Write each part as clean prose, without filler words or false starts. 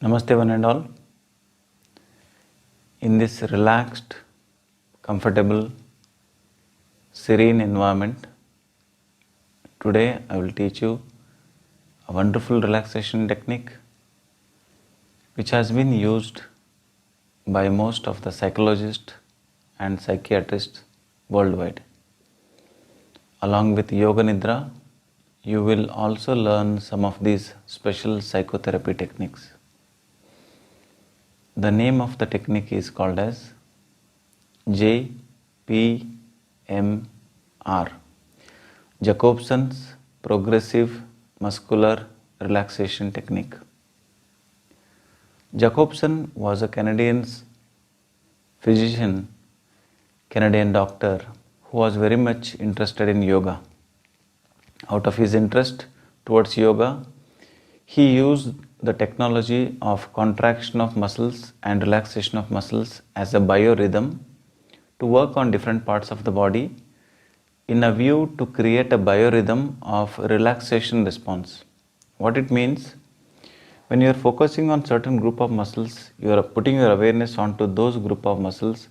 Namaste one and all. In this relaxed, comfortable, serene environment, today I will teach you a wonderful relaxation technique which has been used by most of the psychologists and psychiatrists worldwide. Along with Yoga Nidra, you will also learn some of these special psychotherapy techniques. The name of the technique is called as JPMR, Jacobson's Progressive Muscular Relaxation Technique. Jacobson was a Canadian physician, Canadian doctor who was very much interested in yoga. Out of his interest towards yoga, he used the technology of contraction of muscles and relaxation of muscles as a biorhythm to work on different parts of the body in a view to create a biorhythm of relaxation response. What it means, when you are focusing on certain group of muscles, you are putting your awareness onto those group of muscles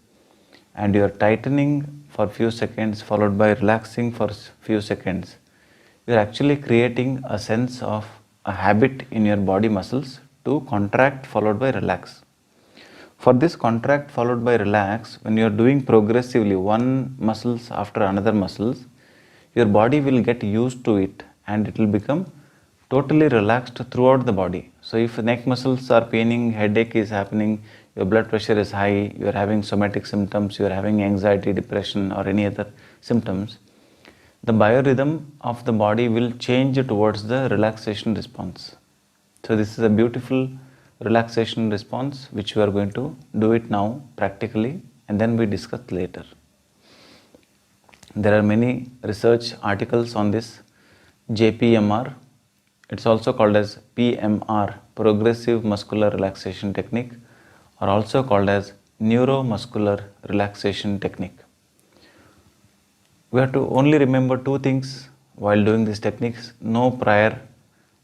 and you are tightening for few seconds followed by relaxing for few seconds. You are actually creating a sense of a habit in your body muscles to contract followed by relax. For this contract followed by relax, when you are doing progressively one muscles after another muscles, your body will get used to it and it will become totally relaxed throughout the body. So if neck muscles are paining, headache is happening, your blood pressure is high, you are having somatic symptoms, you are having anxiety, depression or any other symptoms, the biorhythm of the body will change towards the relaxation response. So this is a beautiful relaxation response which we are going to do it now practically and then we discuss later. There are many research articles on this JPMR. It's also called as PMR, Progressive Muscular Relaxation Technique, or also called as Neuromuscular Relaxation Technique. We have to only remember two things while doing these techniques. No prior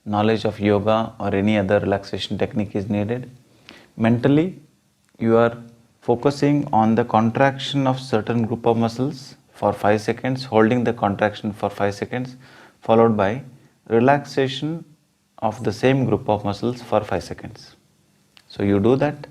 knowledge of yoga or any other relaxation technique is needed. Mentally, you are focusing on the contraction of certain group of muscles for 5 seconds, holding the contraction for 5 seconds, followed by relaxation of the same group of muscles for 5 seconds. So you do that,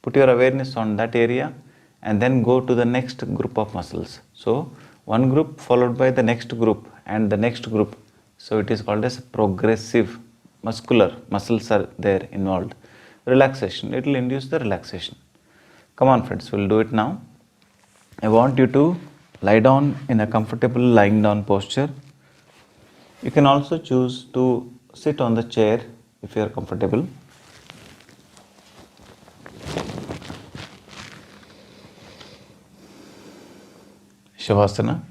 put your awareness on that area and then go to the next group of muscles. So one group followed by the next group and the next group. So it is called as progressive muscular, muscles are there involved. Relaxation, it will induce the relaxation. Come on friends, we'll do it now. I want you to lie down in a comfortable lying down posture. You can also choose to sit on the chair if you are comfortable. Shavasana.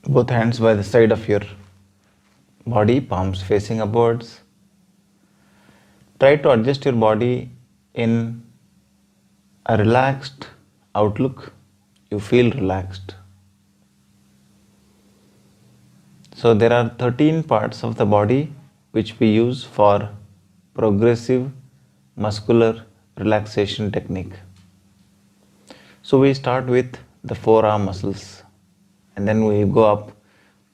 Both hands by the side of your body, palms facing upwards. Try to adjust your body in a relaxed outlook. You feel relaxed. So there are 13 parts of the body which we use for progressive muscular relaxation technique. So we start with the forearm muscles and then we go up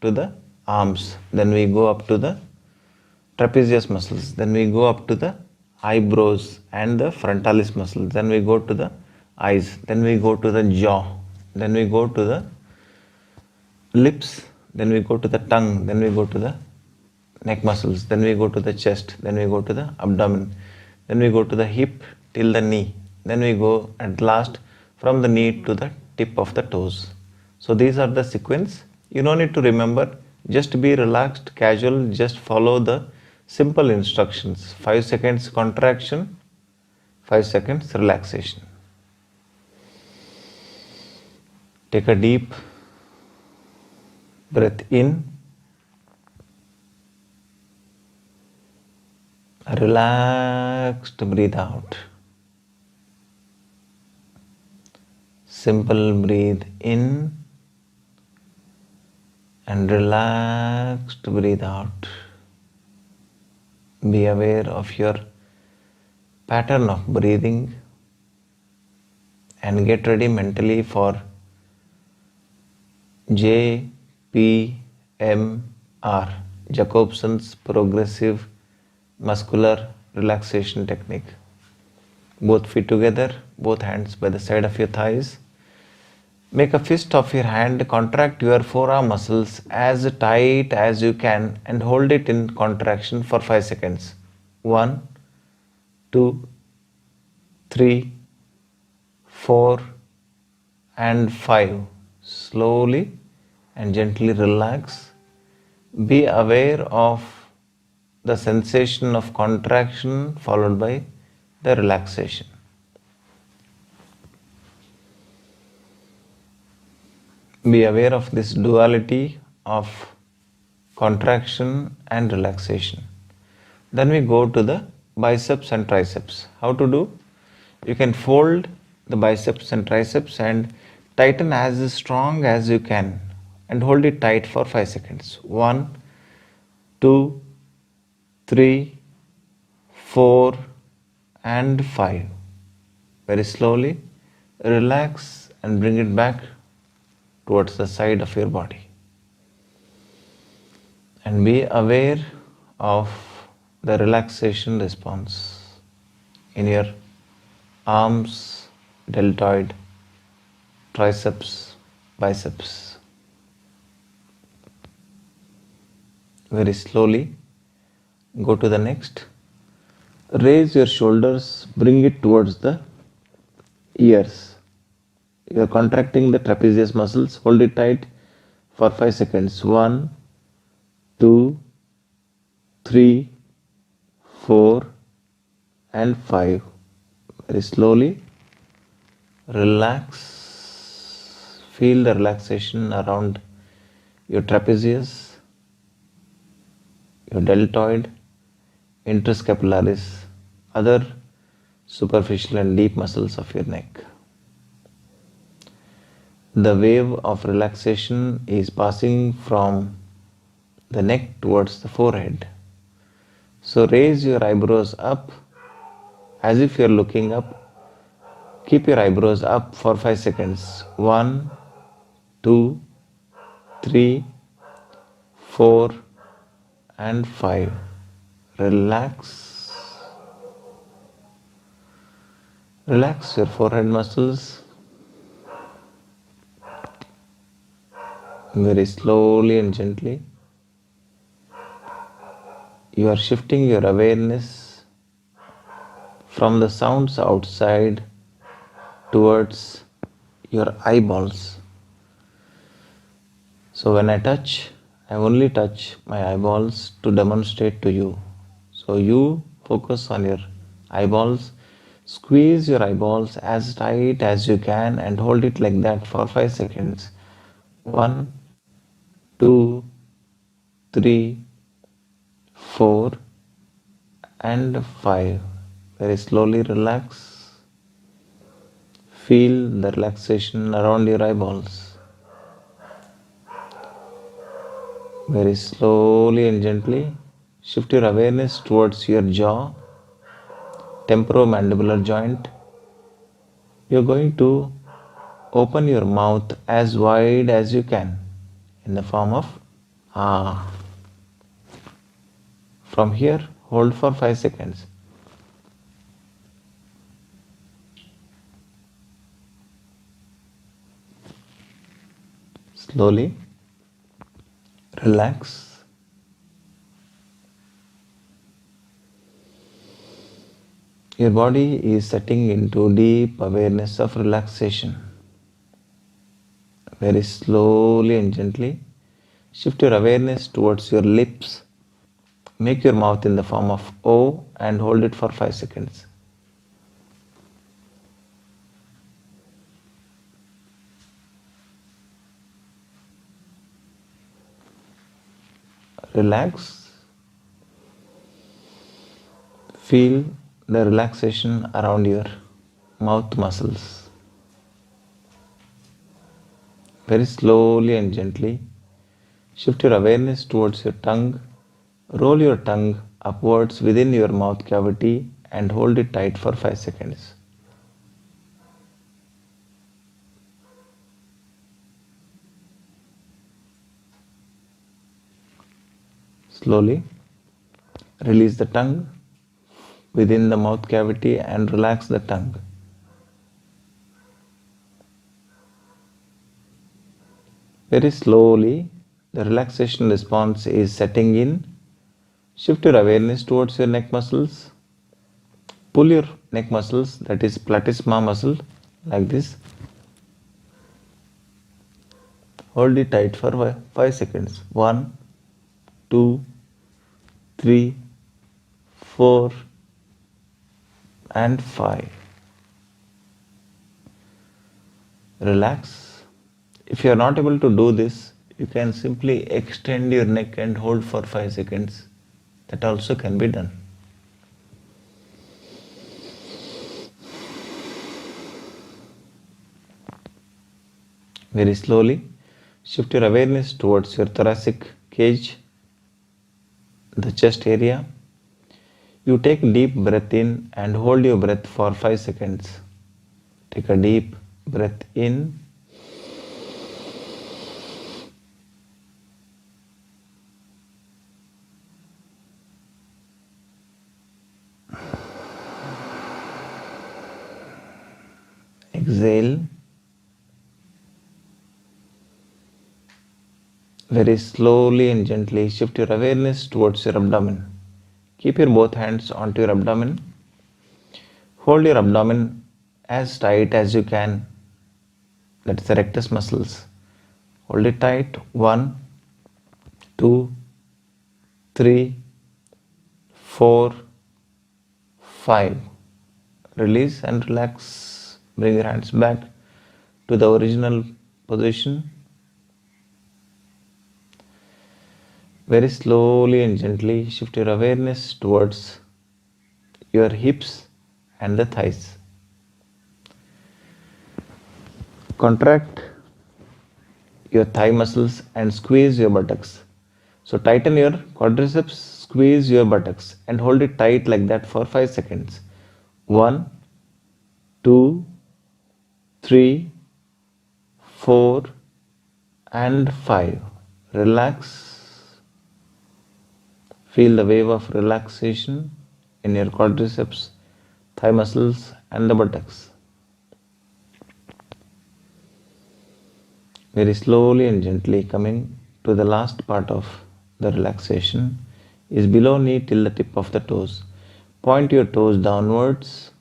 to the arms, then we go up to the trapezius muscles, then we go up to the eyebrows and the frontalis muscles, then we go to the eyes, then we go to the jaw, then we go to the lips, then we go to the tongue, then we go to the neck muscles, then we go to the chest, then we go to the abdomen, then we go to the hip till the knee, then we go at last from the knee to the tip of the toes. So these are the sequence. You don't need to remember, just be relaxed, casual, just follow the simple instructions. 5 seconds contraction, 5 seconds relaxation. Take a deep breath in, a relaxed breathe out. Simple breathe in and relaxed breathe out. Be aware of your pattern of breathing and get ready mentally for JPMR, Jacobson's Progressive Muscular Relaxation Technique. Both feet together, both hands by the side of your thighs. Make a fist of your hand, contract your forearm muscles as tight as you can and hold it in contraction for 5 seconds. 1, 2, 3, 4, and 5. Slowly and gently relax. Be aware of the sensation of contraction followed by the relaxation. Be aware of this duality of contraction and relaxation. Then we go to the biceps and triceps. How to do? You can fold the biceps and triceps and tighten as strong as you can and hold it tight for 5 seconds. 1, 2, 3, 4, and 5. Very slowly relax and bring it back towards the side of your body. And be aware of the relaxation response in your arms, deltoid, triceps, biceps. Very slowly go to the next. Raise your shoulders, bring it towards the ears. You are contracting the trapezius muscles. Hold it tight for 5 seconds. 1, 2, 3, 4, and 5. Very slowly relax. Feel the relaxation around your trapezius, your deltoid, interscapularis, other superficial and deep muscles of your neck. The wave of relaxation is passing from the neck towards the forehead. So raise your eyebrows up as if you are looking up. Keep your eyebrows up for 5 seconds. 1, 2, 3, 4, and 5. Relax. Relax your forehead muscles. Very slowly and gently. You are shifting your awareness from the sounds outside towards your eyeballs. So when I touch, I only touch my eyeballs to demonstrate to you. So you focus on your eyeballs, squeeze your eyeballs as tight as you can and hold it like that for 5 seconds. 1, 2, 3, 4, and 5. Very slowly relax. Feel the relaxation around your eyeballs. Very slowly and gently shift your awareness towards your jaw, temporomandibular joint. You're going to open your mouth as wide as you can in the form of ah. From here, hold for 5 seconds. Slowly relax. Your body is setting into deep awareness of relaxation. Very slowly and gently shift your awareness towards your lips. Make your mouth in the form of O and hold it for 5 seconds. Relax. Feel the relaxation around your mouth muscles. Very slowly and gently shift your awareness towards your tongue. Roll your tongue upwards within your mouth cavity and hold it tight for 5 seconds. Slowly release the tongue within the mouth cavity and relax the tongue. Very slowly, the relaxation response is setting in. Shift your awareness towards your neck muscles. Pull your neck muscles, that is platysma muscle, like this. Hold it tight for 5 seconds. 1, 2, 3, 4, and 5. Relax. If you are not able to do this, you can simply extend your neck and hold for 5 seconds. That also can be done. Very slowly, shift your awareness towards your thoracic cage, the chest area. You take a deep breath in and hold your breath for 5 seconds. Take a deep breath in. Exhale. Very slowly and gently shift your awareness towards your abdomen. Keep your both hands onto your abdomen. Hold your abdomen as tight as you can. That's the rectus muscles. Hold it tight. 1, 2, 3, 4, 5. Release and relax. Bring your hands back to the original position. Very slowly and gently shift your awareness towards your hips and the thighs. Contract your thigh muscles and squeeze your buttocks. So tighten your quadriceps, squeeze your buttocks and hold it tight like that for 5 seconds. 1, 2, 3, 4, and 5. Relax. Feel the wave of relaxation in your quadriceps, thigh muscles, and the buttocks. Very slowly and gently coming to the last part of the relaxation is below knee till the tip of the toes. Point your toes downwards.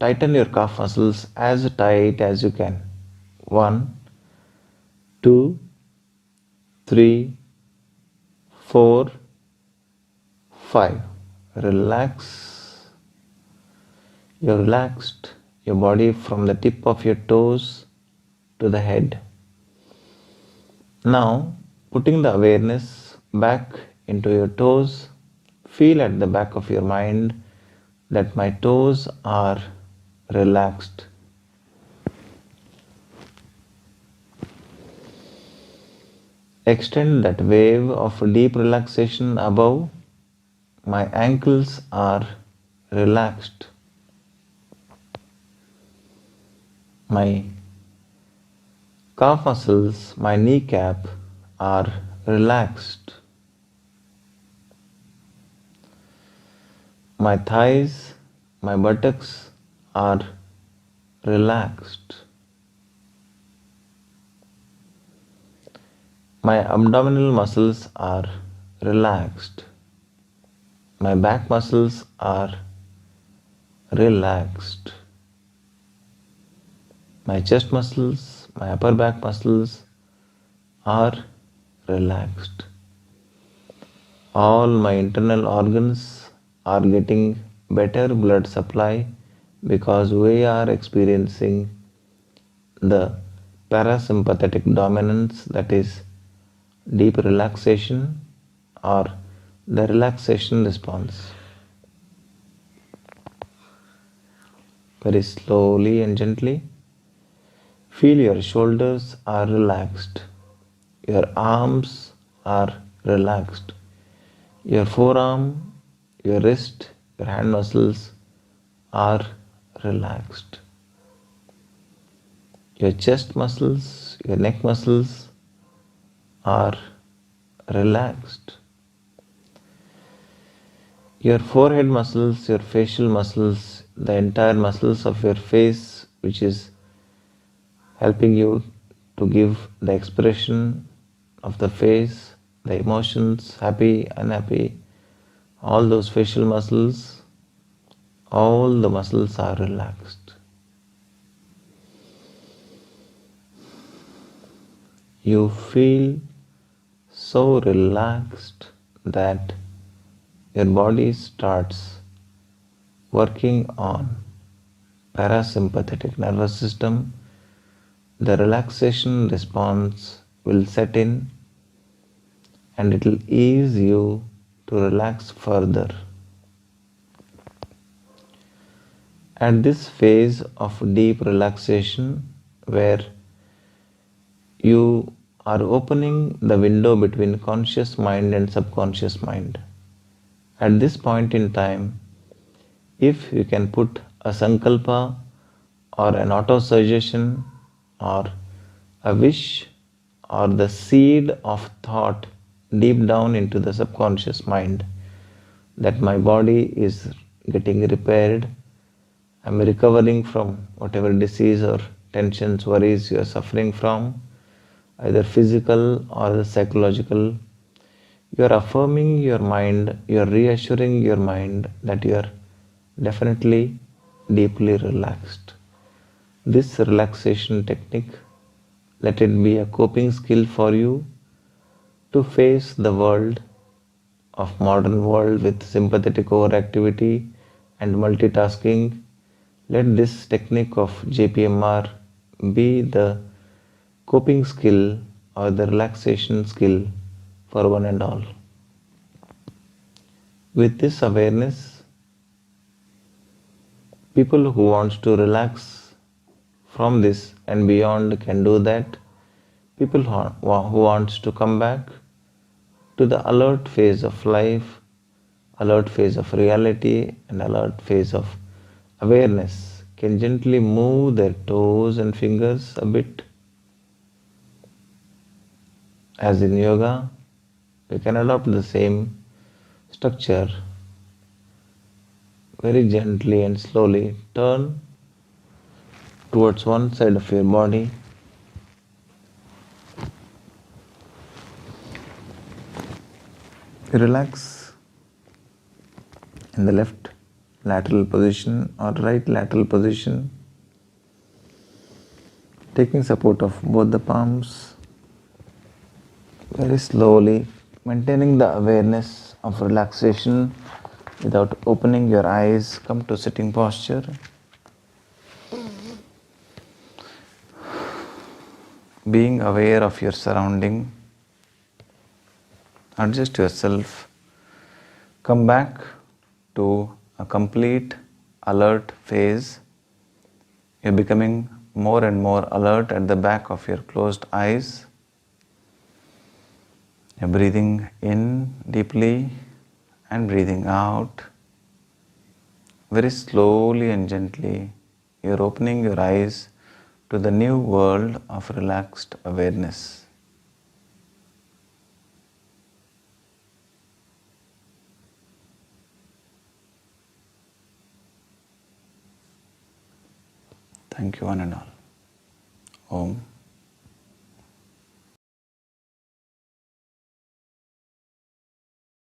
Tighten your calf muscles as tight as you can. 1, 2, 3, 4, 5. Relax. You relaxed your body from the tip of your toes to the head. Now, putting the awareness back into your toes, feel at the back of your mind that my toes are relaxed. Extend that wave of deep relaxation above. My ankles are relaxed. My calf muscles, my kneecap are relaxed. My thighs, my buttocks are relaxed. My abdominal muscles are relaxed. My back muscles are relaxed. My chest muscles, my upper back muscles are relaxed. All my internal organs are getting better blood supply because we are experiencing the parasympathetic dominance, that is deep relaxation or the relaxation response. Very slowly and gently feel your shoulders are relaxed, your arms are relaxed, your forearm, your wrist, your hand muscles are relaxed. Your chest muscles, your neck muscles are relaxed. Your forehead muscles, your facial muscles, the entire muscles of your face, which is helping you to give the expression of the face, the emotions, happy, unhappy, all those facial muscles, all the muscles are relaxed. You feel so relaxed that your body starts working on parasympathetic nervous system. The relaxation response will set in and it will ease you to relax further. At this phase of deep relaxation, where you are opening the window between conscious mind and subconscious mind, at this point in time, if you can put a sankalpa or an auto suggestion or a wish or the seed of thought deep down into the subconscious mind that my body is getting repaired, I'm recovering from whatever disease or tensions, worries you are suffering from, either physical or the psychological. You are affirming your mind, you are reassuring your mind that you are definitely deeply relaxed. This relaxation technique, let it be a coping skill for you to face the world of modern world with sympathetic overactivity and multitasking. Let this technique of JPMR be the coping skill or the relaxation skill for one and all. With this awareness, people who want to relax from this and beyond can do that. People who wants to come back to the alert phase of life, alert phase of reality, and alert phase of awareness can gently move their toes and fingers a bit. As in yoga, we can adopt the same structure. Very gently and slowly turn towards one side of your body. Relax in the left lateral position or right lateral position, taking support of both the palms. Very slowly, maintaining the awareness of relaxation without opening your eyes, come to sitting posture. Being aware of your surrounding, adjust yourself, come back to a complete alert phase. You're becoming more and more alert at the back of your closed eyes. You're breathing in deeply and breathing out. Very slowly and gently, you're opening your eyes to the new world of relaxed awareness. Thank you, one and all. Om.